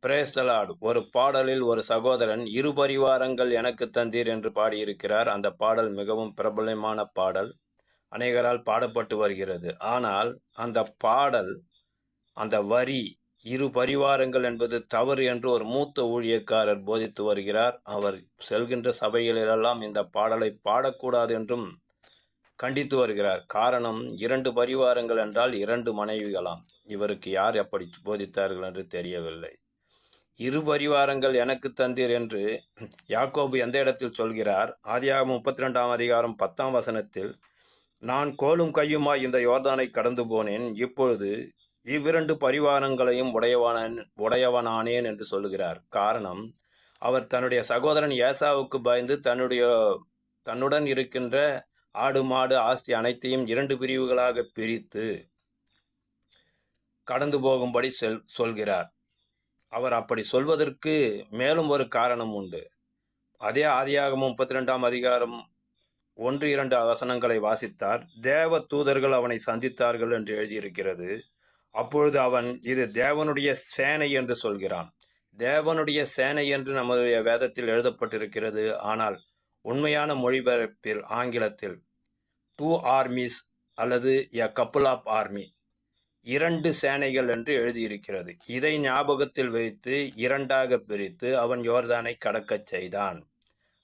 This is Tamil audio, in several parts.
Praise the Lord. ஒரு பாடலில் ஒரு சகோதரன் இரு பரிவாரங்கள் எனக்கு தந்தீர் என்று பாடியிருக்கிறார். அந்த பாடல் மிகவும் பிரபலமான பாடல், அநேகரால் பாடப்பட்டு வருகிறது. ஆனால் அந்த பாடல், அந்த வரி இரு பரிவாரங்கள் என்பது தவறு என்று ஒரு மூத்த ஊழியக்காரர் போதித்து வருகிறார். அவர் செல்கின்ற சபைகளிலெல்லாம் இந்த பாடலை பாடக்கூடாது என்றும் கண்டித்து வருகிறார். காரணம், 2 பரிவாரங்கள் என்றால் 2 மனைவிகளாம். இவருக்கு யார் அப்படி போதித்தார்கள் என்று தெரியவில்லை. இரு பரிவாரங்கள் எனக்கு தந்தீர் என்று யாக்கோபு எந்த இடத்தில் சொல்கிறார்? ஆதியாகமம் 32ஆம் அதிகாரம் 10ஆம் வசனத்தில், நான் கோலும் கையுமாய் இந்த யோர்தானை கடந்து போனேன், இப்பொழுது இவ்விரண்டு பரிவாரங்களையும் உடையவனானேன் என்று சொல்லுகிறார். காரணம், அவர் தன்னுடைய சகோதரன் ஏசாவுக்கு பயந்து தன்னுடன் இருக்கின்ற ஆடு மாடு ஆஸ்தி அனைத்தையும் 2 பிரிவுகளாக பிரித்து கடந்து போகும்படி சொல்கிறார். அவர் அப்படி சொல்வதற்கு மேலும் ஒரு காரணம் உண்டு. அதே ஆதியாகமம் 32ஆம் அதிகாரம் 1-2 வசனங்களை வாசித்தார். தேவ தூதர்கள் அவனை சந்தித்தார்கள் என்று எழுதியிருக்கிறது. அப்பொழுது அவன், இது தேவனுடைய சேனை என்று சொல்கிறான். தேவனுடைய சேனை என்று நம்முடைய வேதத்தில் எழுதப்பட்டிருக்கிறது. ஆனால் உண்மையான மொழிபெயர்ப்பில் ஆங்கிலத்தில் 2 armies அல்லது a couple of army, 2 சேனைகள் என்று எழுதியிருக்கிறது. இதை ஞாபகத்தில் வைத்து 2ஆக பிரித்து அவன் யோர்தானை கடக்கச் செய்தான்.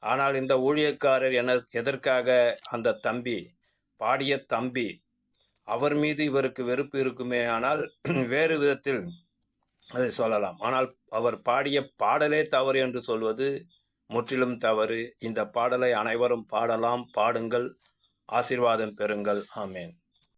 ஆனால் இந்த ஊழியக்காரர் எதற்காக அந்த தம்பி, பாடிய தம்பி, அவர் மீது இவருக்கு வெறுப்பு இருக்குமே, ஆனால் வேறு விதத்தில் அதை சொல்லலாம். ஆனால் அவர் பாடிய பாடலே தவறு என்று சொல்வது முற்றிலும் தவறு. இந்த பாடலை அனைவரும் பாடலாம். பாடுங்கள், ஆசீர்வாதம் பெறுங்கள். ஆமேன்.